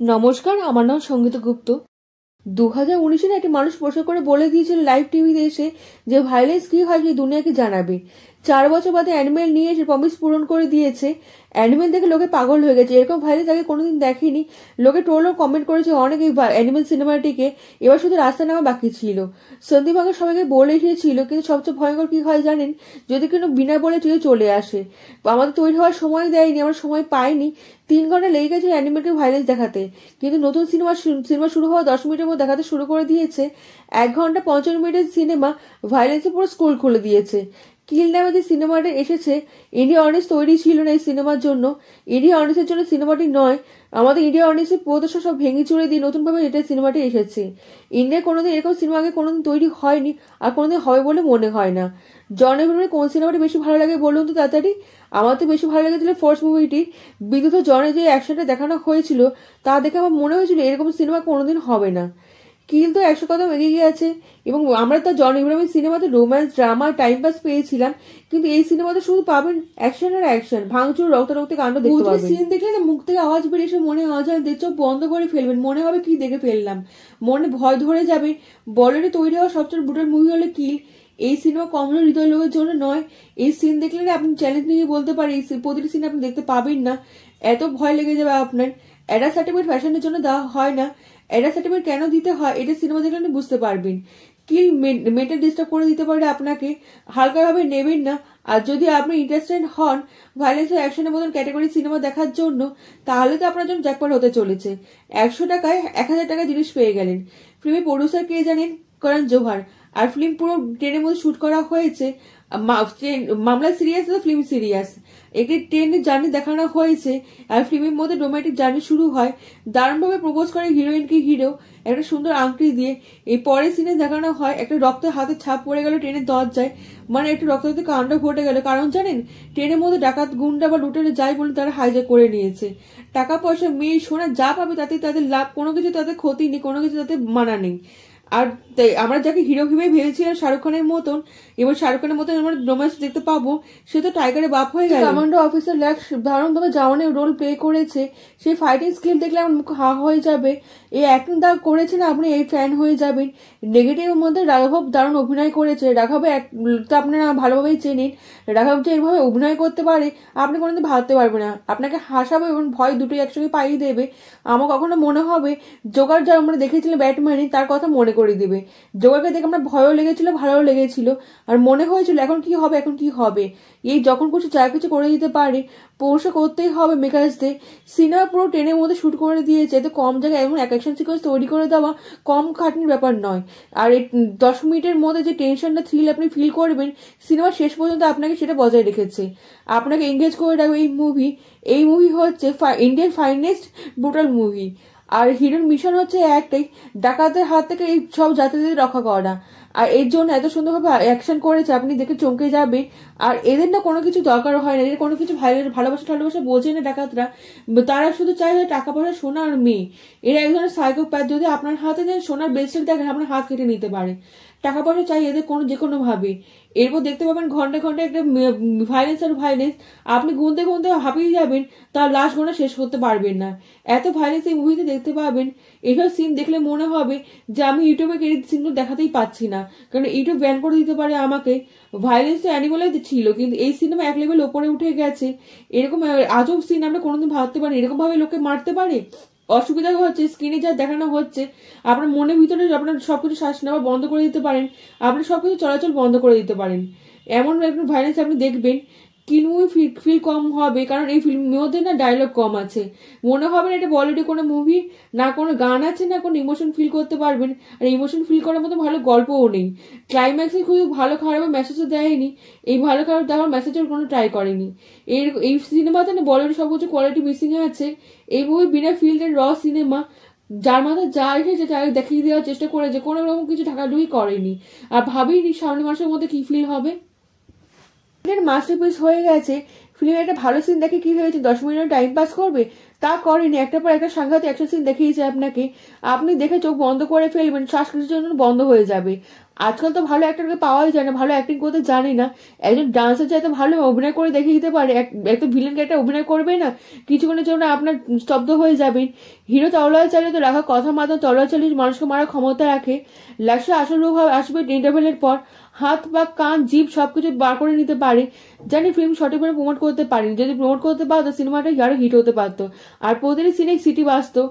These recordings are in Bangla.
নমস্কার, আমার নাম সঙ্গীতা গুপ্ত। 2019-এ একটি মানুষ প্রশ্ন করে বলে দিয়েছিল লাইভ টিভিতে এসে যে ভাইলেন্স কি হয় সেই দুনিয়াকে জানাবে। 4 বছর বাদে অ্যানিমেল নিয়ে এসে প্রমিস পূরণ করে দিয়েছে। অ্যানিমেল দেখে লোকে পাগল হয়ে গেছে, এরকম ভাইলেন্স আগে কোনোদিন দেখেনি। লোকে ট্রোলও কমেন্ট করেছে অনেক এই অ্যানিমেল সিনেমাটিকে। এবার শুধু রাস্তা নেওয়া বাকি ছিল। সন্দীপ আগে সবাইকে বলে এসেছিল, কিন্তু সবচেয়ে ভয়ঙ্কর কি হয় জানেন? যদি কোনো বিনা বলে চলে আসে। আমাদের তৈরি হওয়ার সময় দেয়নি, আমরা সময় পাইনি। 3 ঘন্টা লেগে গেছে অ্যানিমেলকে ভাইলেন্স দেখাতে, কিন্তু নতুন সিনেমা শুরু হওয়া 10 মিনিটের মধ্যে দেখাতে শুরু করে দিয়েছে। 1 ঘন্টা 55 মিনিটের সিনেমা ভাইলেন্সে পুরো স্কুল খুলে দিয়েছে। কিল নামে যে সিনেমাটা এসেছে, ইন্ডিয়া অডিয়েন্স তৈরি ছিল না এই সিনেমার জন্য। ইন্ডিয়া অডিয়েন্সের জন্য সিনেমাটি নয়, আমাদের ইন্ডিয়া অডিয়েন্সের প্রদর্শন সব ভেঙে চুরে দিয়ে নতুনভাবে এটা সিনেমাটি এসেছে। ইন্ডিয়া কোনোদিন এরকম সিনেমা আগে কোনোদিন তৈরি হয়নি, আর কোনোদিন হবে বলে মনে হয় না। জন এব্রাহামের কোন সিনেমাটি বেশি ভালো লাগে বলুন তো তাড়াতাড়ি? আমার তো বেশি ভালো লেগেছিল ফোর্স মুভিটি। বিদ্যুৎ জনে যে অ্যাকশনটা দেখানো হয়েছিল তা দেখে আমার মনে হয়েছিল এরকম সিনেমা কোনোদিন হবে না। কিন্তু 100 কদম এগিয়ে গিয়েছে। এবং আমরা তো জন ইব্রাহিমের সিনেমাতে রোম্যান্স, ড্রামা, টাইম পাস পেয়েছিলাম, কিন্তু এই সিনেমাতে শুধু পাবেন অ্যাকশন আর অ্যাকশন, ভাঙচুর, রক্তারক্তি কাণ্ড দেখতে পাবেন। সিন দেখলে না মুখ থেকে আওয়াজ বেরিয়ে এসে মনে হয় যেন চোখ বন্ধ করে ফেলবেন, মনে হবে কি দেখে ফেললাম, মনে ভয় ধরে যাবে। বলিউডে তৈরি হওয়া সবচেয়ে ব্রুটাল মুভি হলো কিল। এই সিনেমা কমজোর হৃদয় লোকের জন্য নয়। এই সিন দেখলে না আপনি চ্যালেঞ্জ নিয়ে বলতে পারেন এই প্রতিটি সিন আপনি দেখতে পাবেন না, এত ভয় লেগে যাবে আপনার। অ্যাডা সার্টিফিকেট ফ্যাশনের জন্য দেওয়া হয় না। অ্যাডা সার্টিফিকেট কেন দিতে হয় এটা সিনেমা দেখলে আপনি বুঝতে পারবেন। কিল মেন্টাল ডিস্টার্ব করে দিতে পারে আপনাকে, হালকাভাবে নেবেন না। আর যদি আপনি ইন্টারেস্টেড হন ভাইলেন্স ও অ্যাকশনের মতন ক্যাটাগরি সিনেমা দেখার জন্য, তাহলে তো আপনার জন্য জ্যাকপট হতে চলেছে। 100 টাকায় 1000 টাকা জিনিস পেয়ে গেলেন। ফিল্মের প্রডিউসার কে জানেন? করণ জোহার। আর ফিল্ম পুরো ট্রেনের মধ্যে শুট করা হয়েছে। মামলা সিরিয়াস, ফিল্ম সিরিয়াস। একটি ট্রেনের জার্নি দেখানো হয়েছে, আর ফিল্মের মধ্যে রোমান্টিক জার্নি শুরু হয়। দারুণভাবে প্রপোজ করে হিরোইনকে হিরো একটা সুন্দর আংটি দিয়ে। এই পরের সিনে দেখানো হয় একটা রক্তের হাতে ছাপ পড়ে গেল ট্রেনের দরজায়, মানে একটু রক্তারক্তি কাণ্ড ঘটে গেল। কারণ জানেন, ট্রেনের মধ্যে ডাকাত, গুন্ডা বা লুটেরে যাই বলে তারা হাইজ্যাক করে নিয়েছে। টাকা পয়সা, মেয়ে, সোনা যা পাবে তাতে তাদের লাভ, কোনো কিছু তাদের ক্ষতি নেই, কোনো কিছু তাদের মানা নেই। আর আমরা যাকে হিরো ভেবে ভেবেছিলাম শাহরুখ খানের মতন, এবার শাহরুখ খানের মতন আমরা রোম্যান্স দেখতে পাবো, সে তো টাইগারের বাপ হয়ে গেল। কমান্ডো অফিসার ল্যাক্স দারুণভাবে জওয়ানের রোল প্লে করেছে। সেই ফাইটিং স্কিল দেখলে আমার মুখ হা হয়ে যাবে। এই অ্যাক্টিং দা করেছে না, আপনি এই ফ্যান হয়ে যাবেন। নেগেটিভের মধ্যে রাঘব দারুণ অভিনয় করেছে। রাঘব তো আপনারা ভালোভাবেই চেনেন। রাঘব যে এভাবে অভিনয় করতে পারে আপনি কোনোদিন ভাবতে পারবেন না। আপনাকে হাসাবে এবং ভয় দুটোই একসঙ্গে পাইয়ে দেবে। আমার কখনো মনে হবে জোকার যা আমরা দেখেছিলাম ব্যাটম্যানে, তার কথা মনে করে দিবে। জোকারকে দেখে আমরা ভয়ও লেগেছিল, ভালোও লেগেছিল, আর মনে হয়েছিল এখন কি হবে, এখন কি হবে। এই যখন খুশি যা কিছু করে দিতে পারে, পৌঁছে করতেই হবে মেকার্সদের। সিনেমা পুরো ট্রেনের মধ্যে শুট করে দিয়েছে, এতে কম জায়গায় এমন অ্যাকশন সিকোয়েন্স তৈরি করে দেওয়া কম খাটনির ব্যাপার নয়। আর এই 10 মিনিটের মধ্যে যে টেনশনটা, থ্রিল আপনি ফিল করবেন, সিনেমা শেষ পর্যন্ত আপনাকে সেটা বজায় রেখেছে, আপনাকে এঙ্গেজ করে রাখবে এই মুভি হচ্ছে ইন্ডিয়ান ফাইনেস্ট ব্রুটাল মুভি। আর হিরোর মিশন হচ্ছে একটাই, ডাকাতের হাত থেকে এই সব যাত্রীদের রক্ষা করা। আর এর জন্য এত সুন্দরভাবে অ্যাকশন করেছে, আপনি দেখে চমকে যাবেন। আর এদের না কোনো কিছু দরকার হয় না, এদের কোনো কিছু ভালোবাসা বোঝে না ডাকাতরা। তারা শুধু চায় টাকা পয়সা, সোনা আর মেয়ে। এরা এক ধরনের সাইকোপ্যাথ। যদি আপনার হাতে সোনার ব্রেসলেট দেখেন, আপনার হাত কেটে নিতে পারে। টাকা পয়সা চাই এদের যে কোনো ভাবে। এরপর দেখতে পাবেন ঘন্টা ঘন্টা একটা ভাইলেন্স আর ভাইলেন্স, আপনি গুনতে গুনতে হাঁপিয়ে যাবেন, তার লাস্ট গোনা শেষ করতে পারবেন না। এত ভাইলেন্স এই মুভিতে দেখতে পাবেন। এইসব সিন দেখলে মনে হবে যে আমি ইউটিউবে এই সিনগুলো দেখাতেই পাচ্ছি না, কারণ ইউটিউব ব্যান করে দিতে পারে আমাকে। ভাইলেন্স তো অ্যানিমেলে ছিল, কিন্তু এই সিনেমা এক লেভেল ওপরে উঠে গেছে। এরকম আজব সিন আমরা কোনোদিন ভাবতে পারি এরকম ভাবে লোকে মারতে পারে। অসুবিধা হচ্ছে স্ক্রিনে যা দেখানো হচ্ছে, আপনার মনের ভিতরে আপনার সবকিছু শ্বাস নেওয়া বন্ধ করে দিতে পারেন, আপনি সবকিছু চলাচল বন্ধ করে দিতে পারেন। এমন একটু ভাইলেন্স আপনি দেখবেন। কিল মুভি ফিল কম হবে, কারণ এই ফিল্মের মধ্যে না ডায়লগ কম আছে। মনে হবে না এটা বলিউডে কোনো মুভি, না কোনো গান আছে, না কোনো ইমোশন ফিল করতে পারবেন। আর ইমোশন ফিল করার মতো ভালো গল্পও নেই। ক্লাইম্যাক্সে খুবই ভালো খারাপের মেসেজও দেয়নি। এই ভালো খারাপ দেওয়ার মেসেজের কোনো ট্রাই করেনি। এই সিনেমাতে না বলিউড সর্বোচ্চ কোয়ালিটি মিসিং আছে। এই মুভি বিনা ফিল্ড এন্ড র সিনেমা, যার মাথায় যা এসেছে তাই দেখিয়ে দেওয়ার চেষ্টা করেছে, কোনো রকম কিছু ঢাকাঢুকি করেনি। আর ভাবিনি সামনের মাসের মধ্যে কি ফিল হবে। মাস্টারপিস হয়ে গেছে। ফিল্মে একটা ভালো সিন দেখে কি হয়েছে, 10 মিনিট টাইম পাস করবে? তা করেনি, একটা পর একটা সাংঘাতিক অ্যাকশন সিন দেখিয়েছে আপনাকে, আপনি দেখে চোখ বন্ধ করে ফেলবেন, শ্বাস কিছুর জন্য বন্ধ হয়ে যাবে। আজকাল তো ভালো অ্যাক্টরকে পাওয়াই যায় না, ভালো অ্যাক্টিং করতে জানি না। একজন ডান্সার যাতে ভালো অভিনয় করে দেখিয়ে দিতে পারে, একটা ভিলেন ক্যারেক্টার অভিনয় করবে না, কিছুক্ষণের জন্য আপনার স্তব্ধ হয়ে যাবেন। হিরো তলোয়ার চালিয়ে তো রাখা কথা মাত্র তলোয়ার চালিয়ে মানুষকে মারার ক্ষমতা রাখে। লাস্টে আসল রূপ আসবে ইন্টারভেলের পর, হাত বা কান জিভ সবকিছু বার করে নিতে পারে। জানি ফিল্ম সঠিকভাবে প্রমোট করতে পারেনি, যদি প্রমোট করতে পারতো সিনেমাটা আরো হিট হতে পারতো, আর প্রতিটি সিনে সিটি বাজতো।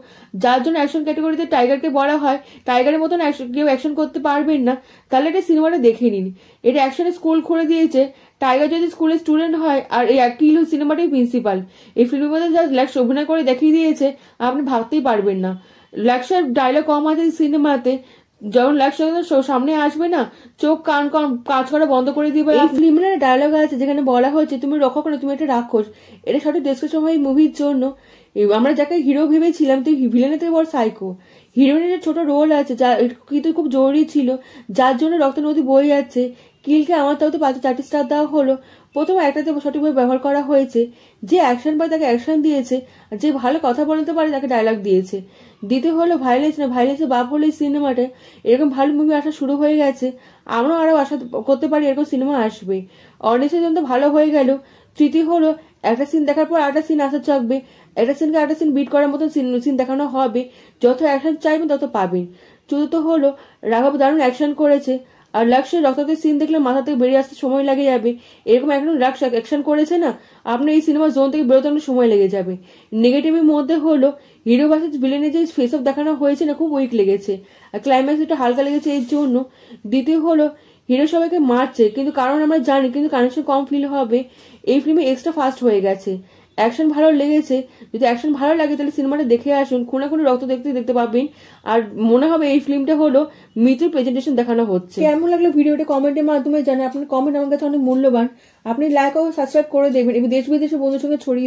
যার জন্য অ্যাকশন ক্যাটাগরিতে টাইগারকে বলা হয়, টাইগারের মতন কেউ অ্যাকশন করতে পারবেন না, তাহলে এটা সিনেমাটা দেখে নিন। এটা অ্যাকশনের স্কুল খুলে দিয়েছে। টাইগার যদি স্কুলের স্টুডেন্ট হয় আর এই কিলু সিনেমাটাই প্রিন্সিপাল। এই ফিল্মের মধ্যে যা ল্যাক্স অভিনয় করে দেখিয়ে দিয়েছে আপনি ভাবতেই পারবেন না। ল্যাক্সের ডায়লগ কম আছে সিনেমাতে, যখন ল্যাক্স সামনে আসবে না, চোখ কান কাজ করা বন্ধ করে দিবে। এই ফিল্মের ডায়লগ আছে যেখানে বলা হয়েছে তুমি রক্ষক না, তুমি একটা রাক্ষস। এটা সঠিক ডেসক্রিপশন হয় মুভির জন্য। আমরা যাকে হিরো ভেবেছিলাম তুই ভিলেনের থেকে বড় সাইকো। হিরোইনের ছোট রোল আছে যা কিন্তু খুব জরুরি ছিল, যার জন্য রক্ত নদী বয়ে যাচ্ছে। কিলকে আমার তাও তো 4টি স্টার দেওয়া হলো। প্রথম একটাতে সঠিকভাবে ব্যবহার করা হয়েছে, যে অ্যাকশন পায় তাকে অ্যাকশন দিয়েছে, আর যে ভালো কথা বলতে পারে তাকে ডায়লগ দিয়েছে। দ্বিতীয় হলো ভাইলেন্স, না ভাইলেন্সের বাপ হলো এই সিনেমাটা। এরকম ভালো মুভি আসা শুরু হয়ে গেছে, আমরাও আরো আশা করতে পারি এরকম সিনেমা আসবে। অডিয়েন্সের জন্য ভালো হয়ে গেল। তৃতীয় হলো একটা সিন দেখার পর একটা সিন আসা চাকবে, একটা সিনকে একটা সিন বিট করার মতন সিন দেখানো হবে, যত অ্যাকশন চাইবেন তত পাবেন। চতুর্থ হলো রাঘব দারুণ অ্যাকশন করেছে, আর লাক্সের রক্তাতের সিন দেখলে মাথা থেকে বেরিয়ে আসতে সময় লেগে যাবে। এরকম এখন লাক্স অ্যাকশন করেছে না, আপনার এই সিনেমা জোন থেকে বেরোতে অনেক সময় লেগে যাবে। নেগেটিভের মধ্যে হলো হিরো ভার্সেস ভিলেনের যে ফেস অফ দেখানো হয়েছে না, খুব উইক লেগেছে, আর ক্লাইম্যাক্স একটু হালকা লেগেছে এর জন্য। দ্বিতীয় হলো হিরো সবাইকে মারছে কিন্তু কারণ আমরা জানি, কিন্তু কানেকশন কম ফিল হবে। এই ফিল্মে এক্সট্রা ফাস্ট হয়ে গেছে। অ্যাকশন ভালো লেগেছে, যদি অ্যাকশন ভালো লাগে তাহলে সিনেমাটা দেখে আসুন, খুনে রক্ত দেখতে পাবেন, আর মনে হবে এই ফিল্মটা হলো মৃত্যুর প্রেজেন্টেশন দেখানো হচ্ছে। কেমন লাগলো ভিডিওটা কমেন্টের মাধ্যমে জানান, আপনার কমেন্ট আমার কাছে অনেক মূল্যবান। আপনি লাইক ও সাবস্ক্রাইব করে দেবেন এবং দেশ বিদেশের বন্ধুর সঙ্গে ছড়িয়ে